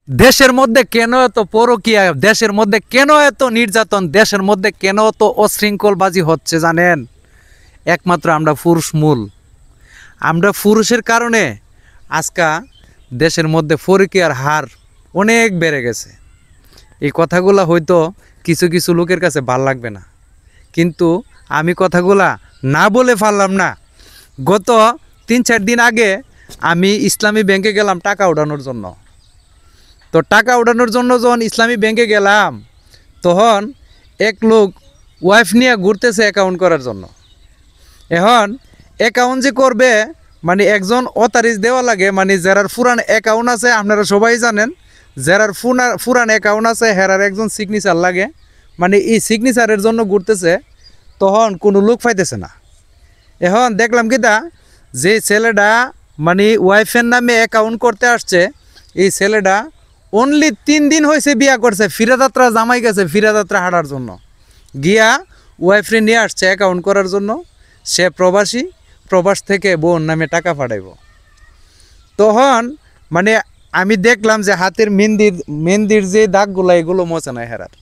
দেশের মধ্যে কেন এত পরকীয়া, দেশের মধ্যে কেন এত নির্যাতন, দেশের মধ্যে কেন এত অশৃঙ্খলবাজি হচ্ছে জানেন? একমাত্র আমরা পুরুষ মূল। আমরা পুরুষের কারণে আজকা দেশের মধ্যে পরকীয়ার হার অনেক বেড়ে গেছে। এই কথাগুলা হয়তো কিছু কিছু লোকের কাছে ভাল লাগবে না, কিন্তু আমি কথাগুলা না বলে পারলাম না। গত 3-4 দিন আগে আমি ইসলামী ব্যাংকে গেলাম টাকা ওঠানোর জন্য। তো টাকা ওঠানোর জন্য যখন ইসলামী ব্যাংকে গেলাম, তখন এক লোক ওয়াইফ নিয়ে ঘুরতেছে অ্যাকাউন্ট করার জন্য। এখন অ্যাকাউন্ট যে করবে, মানে একজন অতারিজ দেওয়া লাগে, মানে যারার পুরান অ্যাকাউন্ট আছে আপনারা সবাই জানেন, যারার পুরান অ্যাকাউন্ট আছে হেরার একজন সিগনেচার লাগে, মানে এই সিগনেচারের জন্য ঘুরতেছে। তখন কোনো লোক পাইতেছে না। এখন দেখলাম কিটা, যে ছেলেটা মানে ওয়াইফের নামে অ্যাকাউন্ট করতে আসছে, এই ছেলেটা অনলি 3 দিন হয়েছে বিয়া করছে, ফিরাযাত্রা জামাই গেছে ফিরাযাত্রা হাঁটার জন্য, গিয়া ওয়াইফরে নিয়ে আসছে অ্যাকাউন্ট করার জন্য। সে প্রবাসী, প্রবাস থেকে বোন নামে টাকা পাঠাইব। তখন মানে আমি দেখলাম যে হাতের মেহেন্দির যে দাগগুলো এগুলো মোছে না হেরার।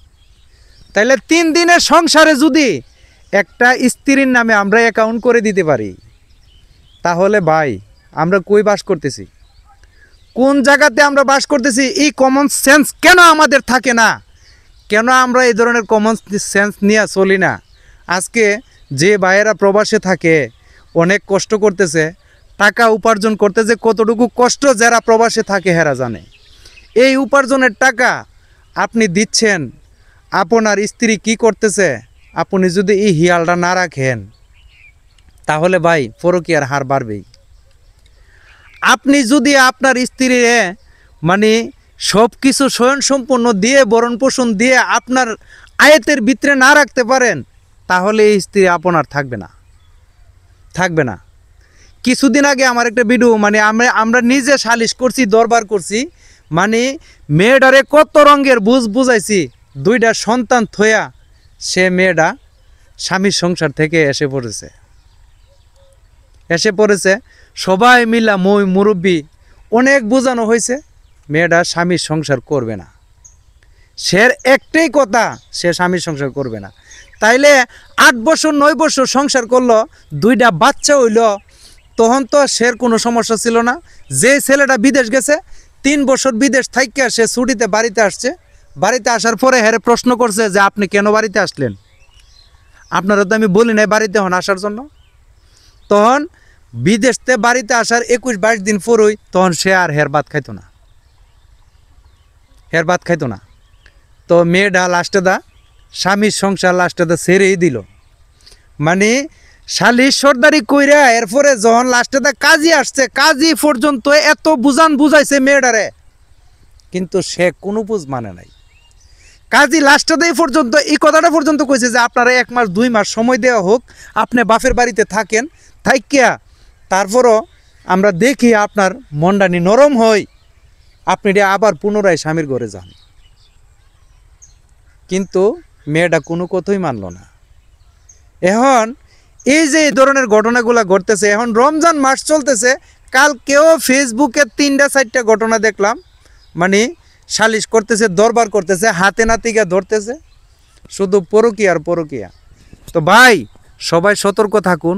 তাইলে 3 দিনের সংসারে যদি একটা স্ত্রীর নামে আমরা অ্যাকাউন্ট করে দিতে পারি, তাহলে ভাই আমরা কই বাস করতেছি, কোন জায়গাতে আমরা বাস করতেছি? এই কমন সেন্স কেন আমাদের থাকে না? কেন আমরা এই ধরনের কমন সেন্স নিয়ে চলি না? আজকে যে ভাইয়েরা প্রবাসে থাকে, অনেক কষ্ট করতেছে, টাকা উপার্জন করতে যে কতটুকু কষ্ট যারা প্রবাসে থাকে হেরা জানে। এই উপার্জনের টাকা আপনি দিচ্ছেন, আপনার স্ত্রী কি করতেছে আপনি যদি এই হিয়ালটা না রাখেন, তাহলে ভাই পরকীয়ার হার বাড়বেই। আপনি যদি আপনার স্ত্রীরে মানে সব কিছু স্বয়ংসম্পূর্ণ দিয়ে ভরণ পোষণ দিয়ে আপনার আয়তের ভিতরে না রাখতে পারেন, তাহলে এই স্ত্রী আপনার থাকবে না। কিছুদিন আগে আমার একটা ভিডিও, মানে আমরা নিজে সালিশ করছি, দরবার করছি, মানে মেয়েটারে কত রঙের বুঝাইছি, 2টা সন্তান থয়া সে মেয়েটা স্বামীর সংসার থেকে এসে পড়েছে। সবাই মিলা মুরব্বী অনেক বোঝানো হয়েছে, মেয়েটা স্বামীর সংসার করবে না। সে একটাই কথা, সে স্বামীর সংসার করবে না। তাইলে 8 বছর 9 বছর সংসার করলো, 2টা বাচ্চা হইল, তখন তো সে কোনো সমস্যা ছিল না। যে ছেলেটা বিদেশ গেছে, 3 বছর বিদেশ থাইকা সে ছুটিতে বাড়িতে আসছে। বাড়িতে আসার পরে হেরে প্রশ্ন করছে যে আপনি কেন বাড়িতে আসলেন? আপনারা তো আমি বলি নাই বাড়িতে হন আসার জন্য। তখন বিদেশতে বাড়িতে আসার 21-22 দিন পরই তখন সে আর হের ভাত খাইতো না। তো মেয়েটা লাস্টে স্বামীর সংসার লাস্টে ছেড়েই দিল। মানে শালির সর্দারি কইরা এরপরে যখন লাস্টে কাজী আসছে, কাজী পর্যন্ত এত বুঝাইছে মেয়েটারে, কিন্তু সে কোনো বুঝ মানে নাই। কাজী লাস্টে পর্যন্ত এই কথাটা পর্যন্ত কইছে যে আপনারা 1 মাস 2 মাস সময় দেওয়া হোক, আপনি বাপের বাড়িতে থাকেন, থাইকিয়া তারপরও আমরা দেখি আপনার মনডানি নরম হই, আপনি আবার পুনরায় স্বামীর ঘরে যান। কিন্তু মেয়েটা কোনো কথাই মানল না। এখন এই যে এই ধরনের ঘটনাগুলো ঘটতেছে, এখন রমজান মাস চলতেছে, কালকেও ফেসবুকে 3-4টা ঘটনা দেখলাম, মানে সালিশ করতেছে, দরবার করতেছে, হাতে নাতিকে ধরতেছে, শুধু পরকীয়া। তো ভাই সবাই সতর্ক থাকুন,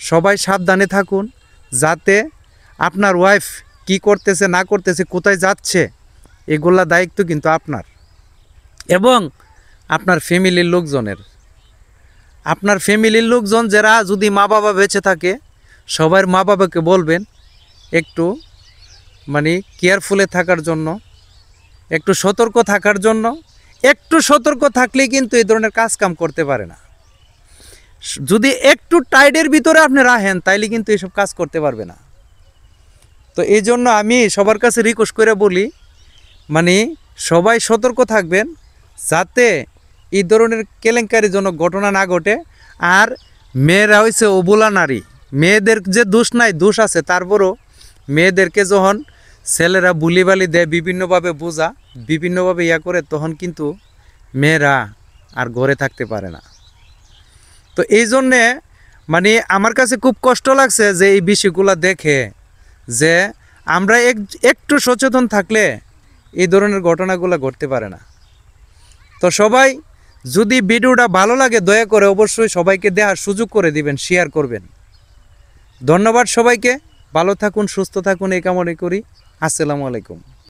সবাই সাবধানে থাকুন, যাতে আপনার ওয়াইফ কি করতেছে না করতেছে, কোথায় যাচ্ছে, এগুলা দায়িত্ব কিন্তু আপনার এবং আপনার ফ্যামিলির লোকজনের। আপনার ফ্যামিলির লোকজন যারা যদি মা বাবা বেঁচে থাকে, সবার মা বাবাকে বলবেন একটু মানে কেয়ারফুলে থাকার জন্য, একটু সতর্ক থাকার জন্য। একটু সতর্ক থাকলেই কিন্তু এই ধরনের কাজকাম করতে পারে না। যদি একটু টাইডের ভিতরে আপনি রাখেন, তাইলে কিন্তু এসব কাজ করতে পারবে না। তো এই জন্য আমি সবার কাছে রিকোয়েস্ট করে বলি, মানে সবাই সতর্ক থাকবেন, যাতে এই ধরনের কেলেঙ্কারিজনক ঘটনা না ঘটে। আর মেয়েরা হয়েছে অবলা নারী, মেয়েদের যে দোষ নাই, দোষ আছে, তারপরও মেয়েদেরকে যখন ছেলেরা বুলিবালি দেয়, বিভিন্নভাবে বোঝা, বিভিন্নভাবে করে, তখন কিন্তু মেয়েরা আর ঘরে থাকতে পারে না। তো এই জন্যে মানে আমার কাছে খুব কষ্ট লাগছে যে এই বিষয়গুলো দেখে, যে আমরা একটু সচেতন থাকলে এই ধরনের ঘটনাগুলো ঘটতে পারে না। তো সবাই যদি ভিডিওটা ভালো লাগে দয়া করে অবশ্যই সবাইকে দেখার সুযোগ করে দিবেন, শেয়ার করবেন। ধন্যবাদ সবাইকে, ভালো থাকুন, সুস্থ থাকুন এই কামনা করি। আসসালামু আলাইকুম।